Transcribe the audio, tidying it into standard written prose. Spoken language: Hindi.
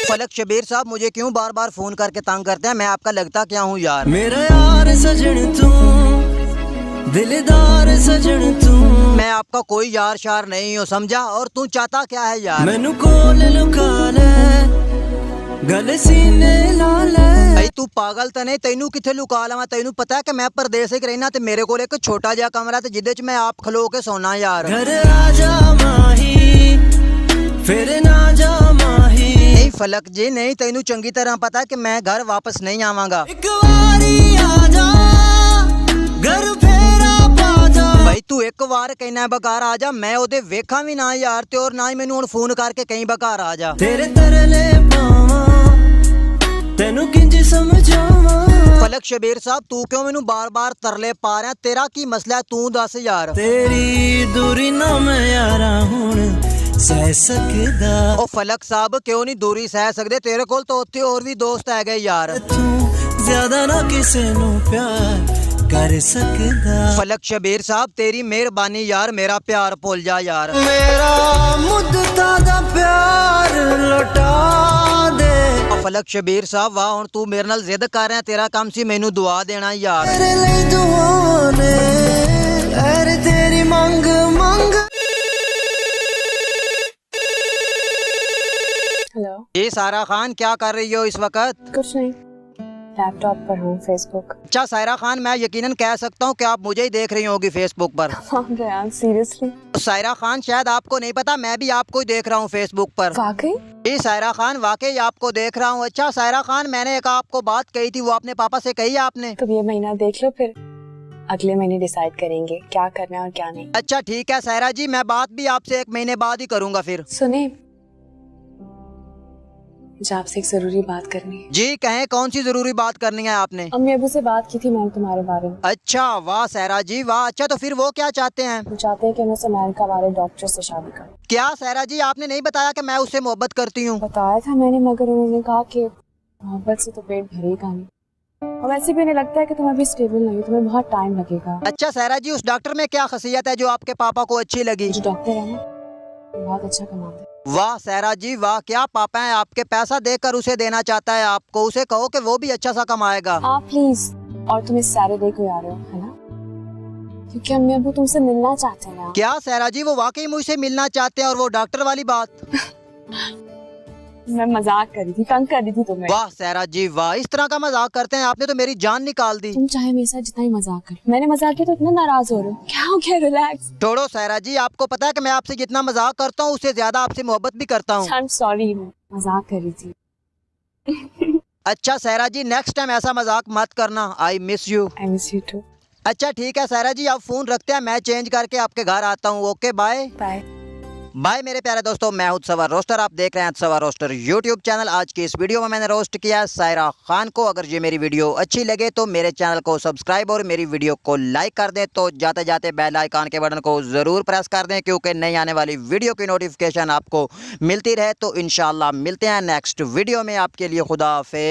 फलक शबीर साहब मुझे क्यों बार बार फोन करके तंग करते हैं, मैं आपका लगता क्या हूँ यार? मेरा यार सजन तू, दिलदार सजन तू, मैं आपका कोई यार शार नहीं हूँ, समझा? और तू चाहता क्या है यार? मैनू कोल लुका ले, गल सीने ला ले। भाई तू पागल तो नहीं, तेनू किथे लुका लवा? तेनू पता है कि मैं परदेस च रहना ते मेरे को एक छोटा जिहा कमरा ते जिदे च मैं आप खलो के सोना यार। घर आजा माही, फिर ना जा माही। नहीं फलक जी नहीं, तेनू चंगी तरह पता है कि मैं घर वापस नहीं आवांगा। एक बारी आजा, घर फेरा पाजा। भाई तू एक बार कहना बकार आ जा, मैं ओदे वेखा भी ना यार ते और ना ही मैनू हुण फोन करके कहीं बकार आ जा। तेरे तरले पावा, तेनू किंज समझावा। फलक शबीर साहब तू क्यों मैनू बार बार तरले पा रहा? तेरा की मसला है, तू दस यार। तेरी दूरी ना मैं यारा हुण सह सकदा। ओ फलक साहब क्यों नहीं दूरी सह सकदे? तेरे कोल तो उत्थे और भी दोस्त है गए यार। तू ज्यादा ना किसे नू प्यार कर सकदा। फलक शबीर साहब तेरी मेहरबानी यार, मेरा प्यार भुल जा यार। मेरा मुद्दता दा प्यार लौटा दे। फलक शबीर साहब वाह हुण तू मेरे नाल जिद कर रहा, तेरा काम सी मैनू दुआ देना यार। तेरे लिए दुआ ने अरे तेरी मंग मंग। हेलो। ये सायरा खान क्या कर रही हो इस वक्त? कुछ नहीं, लैपटॉप पर हूँ, फेसबुक। अच्छा सायरा खान मैं यकीनन कह सकता हूँ कि आप मुझे ही देख रही होगी फेसबुक पर। यार सीरियसली? सायरा खान शायद आपको नहीं पता, मैं भी आपको ही देख रहा हूँ फेसबुक पर। वाकई? जी सायरा खान वाकई आपको देख रहा हूँ। अच्छा सायरा खान मैंने एक आपको बात कही थी, वो अपने पापा से कही आपने? तो ये महीना देख लो, फिर अगले महीने डिसाइड करेंगे क्या करना है और क्या नहीं। अच्छा ठीक है सायरा जी, मैं बात भी आपसे एक महीने बाद ही करूँगा फिर। सुने, मुझे आपसे एक जरूरी बात करनी है। जी कहें, कौन सी जरूरी बात करनी है आपने? अम्मी अबू से बात की थी मैंने तुम्हारे बारे में। अच्छा वाह सायरा जी वाह। अच्छा तो फिर वो क्या चाहते हैं? वो चाहते हैं कि मैं उस अमेरिका वाले डॉक्टर से शादी करूं। क्या सायरा जी आपने नहीं बताया कि मैं उससे मोहब्बत करती हूँ? बताया था मैंने, मगर उन्होंने कहा कि मोहब्बत से तो पेट भरेगा नहीं, और वैसे भी उन्हें लगता है कि तुम अभी स्टेबल नहीं हो, तुम्हें बहुत टाइम लगेगा। अच्छा सायरा जी उस डॉक्टर में क्या खासियत है जो आपके पापा को अच्छी लगी? जो डॉक्टर है ना, वो बहुत अच्छा कमाता है। वाह सायरा जी वाह, क्या पापा है आपके, पैसा देकर उसे देना चाहता है आपको। उसे कहो कि वो भी अच्छा सा कमाएगा। आप प्लीज। और तुम इस सैटरडे को आ रहे हो है ना, क्योंकि अम्मी अबू तुमसे मिलना चाहते हैं ना। क्या सायरा जी वो वाकई मुझसे मिलना चाहते हैं? और वो डॉक्टर वाली बात? मैं मजाक कर रही थी, तंग कर रही थी तुम्हें। वाह सायरा जी वाह, इस तरह का मजाक करते हैं? आपने तो मेरी जान निकाल दी। तुम चाहे मेरे साथ जितना ही मजाक कर, मैंने मजाक किया तो इतना नाराज हो रहे हो, क्या हो गया? रिलैक्स। छोड़ो सायरा जी, आपको पता है कि मैं आपसे जितना मजाक करता हूँ उससे ज्यादा आपसे मोहब्बत भी करता हूँ। आई एम सॉरी, मैं मजाक कर रही थी। अच्छा सायरा जी नेक्स्ट टाइम ऐसा मजाक मत करना। I miss you. I miss you too. अच्छा ठीक है सायरा जी, आप फोन रखते हैं, मैं चेंज करके आपके घर आता हूँ। Okay bye. बाय। बाय मेरे प्यारे दोस्तों, मैं हूं सवर रोस्टर, आप देख रहे हैं सवर रोस्टर यूट्यूब चैनल। आज की इस वीडियो में मैंने रोस्ट किया है सायरा खान को। अगर ये मेरी वीडियो अच्छी लगे तो मेरे चैनल को सब्सक्राइब और मेरी वीडियो को लाइक कर दें। तो जाते जाते बेल आइकन के बटन को ज़रूर प्रेस कर दें, क्योंकि नई आने वाली वीडियो की नोटिफिकेशन आपको मिलती रहे। तो इंशाल्लाह मिलते हैं नेक्स्ट वीडियो में। आपके लिए खुदा हाफिज़।